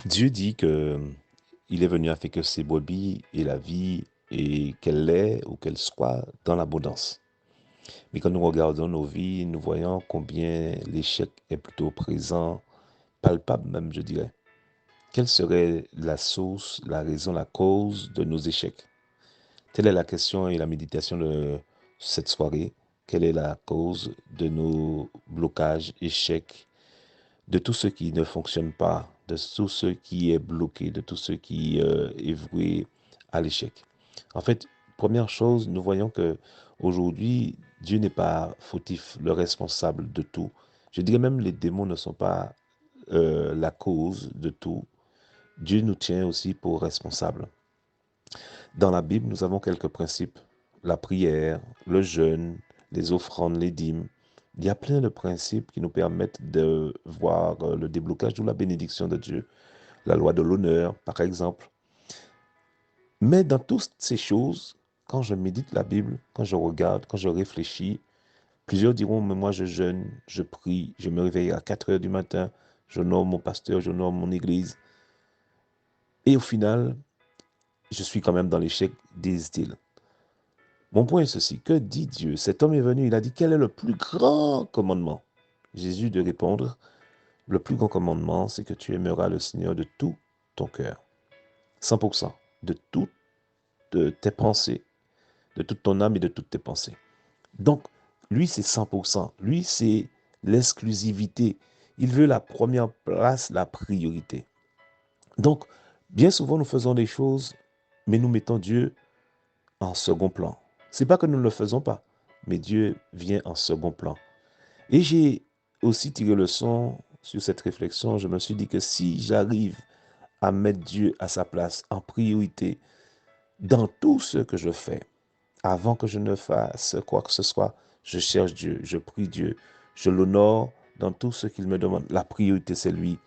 Dieu dit que il est venu afin que ses brebis aient la vie et qu'elle l'ait ou qu'elle soit dans l'abondance. Mais quand nous regardons nos vies, nous voyons combien l'échec est plutôt présent, palpable même, je dirais. Quelle serait la source, la raison, la cause de nos échecs? Telle est la question et la méditation de cette soirée. Quelle est la cause de nos blocages, échecs, de tout ce qui ne fonctionne pas, de tout ce qui est bloqué, de tout ce qui est voué à l'échec? En fait, première chose, nous voyons que aujourd'hui, Dieu n'est pas fautif, le responsable de tout. Je dirais même les démons ne sont pas la cause de tout. Dieu nous tient aussi pour responsables. Dans la Bible, nous avons quelques principes. La prière, le jeûne, les offrandes, les dîmes. Il y a plein de principes qui nous permettent de voir le déblocage ou la bénédiction de Dieu. La loi de l'honneur, par exemple. Mais dans toutes ces choses, quand je médite la Bible, quand je regarde, quand je réfléchis, plusieurs diront, mais moi je jeûne, je prie, je me réveille à 4 heures du matin, je nomme mon pasteur, je nomme mon église. Et au final, je suis quand même dans l'échec, disent-ils. Mon point est ceci, que dit Dieu? Cet homme est venu, il a dit, quel est le plus grand commandement? Jésus de répondre, le plus grand commandement, c'est que tu aimeras le Seigneur de tout ton cœur, 100%, de toutes tes pensées, de toute ton âme et de toutes tes pensées. Donc, lui, c'est 100%. Lui, c'est l'exclusivité. Il veut la première place, la priorité. Donc, bien souvent, nous faisons des choses, mais nous mettons Dieu en second plan. C'est pas que nous ne le faisons pas, mais Dieu vient en second plan. Et j'ai aussi tiré le son sur cette réflexion. Je me suis dit que si j'arrive à mettre Dieu à sa place en priorité dans tout ce que je fais, avant que je ne fasse quoi que ce soit, je cherche Dieu, je prie Dieu, je l'honore dans tout ce qu'il me demande. La priorité, c'est lui.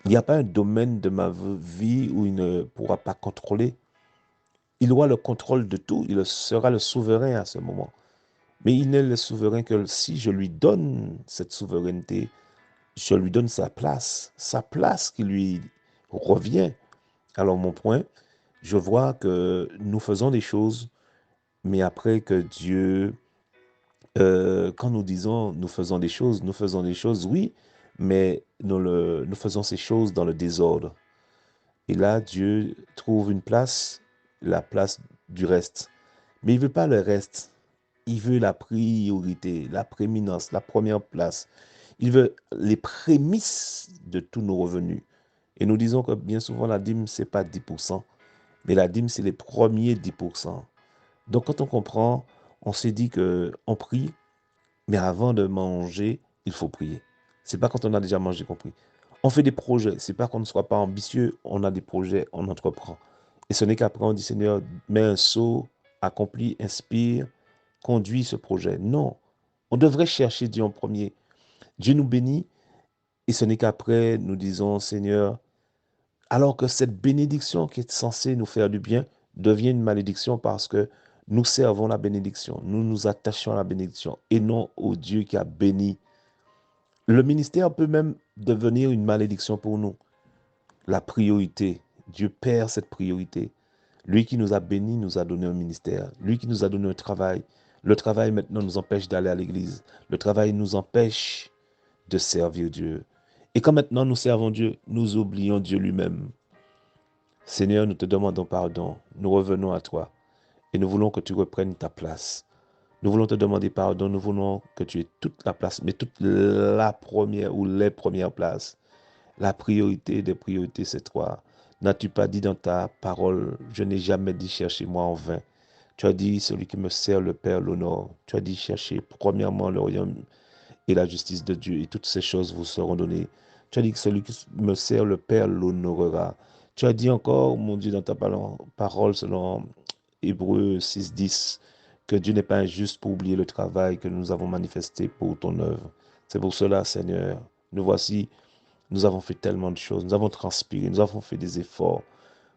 Il n'y a pas un domaine de ma vie où il ne pourra pas contrôler. Il aura le contrôle de tout, il sera le souverain à ce moment. Mais il n'est le souverain que si je lui donne cette souveraineté, je lui donne sa place qui lui revient. Alors mon point, je vois que nous faisons des choses, mais après que Dieu, quand nous disons nous faisons des choses, oui, mais nous faisons ces choses dans le désordre. Et là, Dieu trouve une place, la place du reste. Mais il ne veut pas le reste. Il veut la priorité, la prééminence, la première place. Il veut les prémices de tous nos revenus. Et nous disons que bien souvent, la dîme, ce n'est pas 10%, mais la dîme, c'est les premiers 10%. Donc, quand on comprend, on s'est dit qu'on prie, mais avant de manger, il faut prier. C'est pas quand on a déjà mangé qu'on prie. On fait des projets. C'est pas qu'on ne soit pas ambitieux. On a des projets, on entreprend. Et ce n'est qu'après on dit Seigneur, mets un sceau, accomplis, inspire, conduis ce projet. Non. On devrait chercher Dieu en premier. Dieu nous bénit et ce n'est qu'après nous disons Seigneur, alors que cette bénédiction qui est censée nous faire du bien devient une malédiction parce que nous servons la bénédiction, nous nous attachons à la bénédiction et non au Dieu qui a béni. Le ministère peut même devenir une malédiction pour nous. La priorité, Dieu perd cette priorité. Lui qui nous a bénis nous a donné un ministère. Lui qui nous a donné un travail. Le travail maintenant nous empêche d'aller à l'église. Le travail nous empêche de servir Dieu. Et quand maintenant nous servons Dieu, nous oublions Dieu lui-même. Seigneur, nous te demandons pardon. Nous revenons à toi et nous voulons que tu reprennes ta place. Nous voulons te demander pardon. Nous voulons que tu aies toute la place, mais toute la première ou les premières places. La priorité des priorités, c'est toi. N'as-tu pas dit dans ta parole, je n'ai jamais dit chercher moi en vain. Tu as dit, celui qui me sert le Père l'honneur. Tu as dit chercher premièrement le royaume et la justice de Dieu, et toutes ces choses vous seront données. Tu as dit que celui qui me sert le Père l'honorera. Tu as dit encore, mon Dieu, dans ta parole, selon Hébreux 6:10, que Dieu n'est pas injuste pour oublier le travail que nous avons manifesté pour ton œuvre. C'est pour cela, Seigneur, nous voici, nous avons fait tellement de choses, nous avons transpiré, nous avons fait des efforts,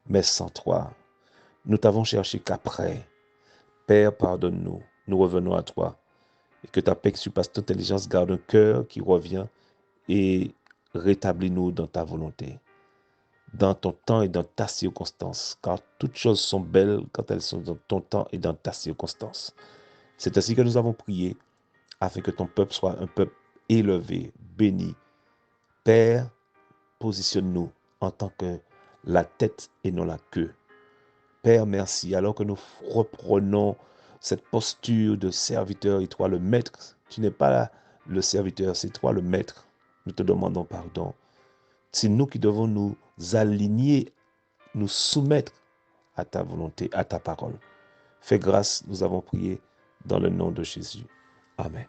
mais sans toi, nous t'avons cherché qu'après. Père, pardonne-nous, nous revenons à toi, et que ta paix qui surpasse toute intelligence garde un cœur qui revient et rétablis-nous dans ta volonté. dans ton temps et dans ta circonstance, car toutes choses sont belles quand elles sont dans ton temps et dans ta circonstance. C'est ainsi que nous avons prié, afin que ton peuple soit un peuple élevé, béni. Père, positionne-nous en tant que la tête et non la queue. Père, merci. Alors que nous reprenons cette posture de serviteur et toi le maître, tu n'es pas le serviteur, c'est toi le maître. Nous te demandons pardon. C'est nous qui devons nous aligner, nous soumettre à ta volonté, à ta parole. Fais grâce, nous avons prié dans le nom de Jésus. Amen.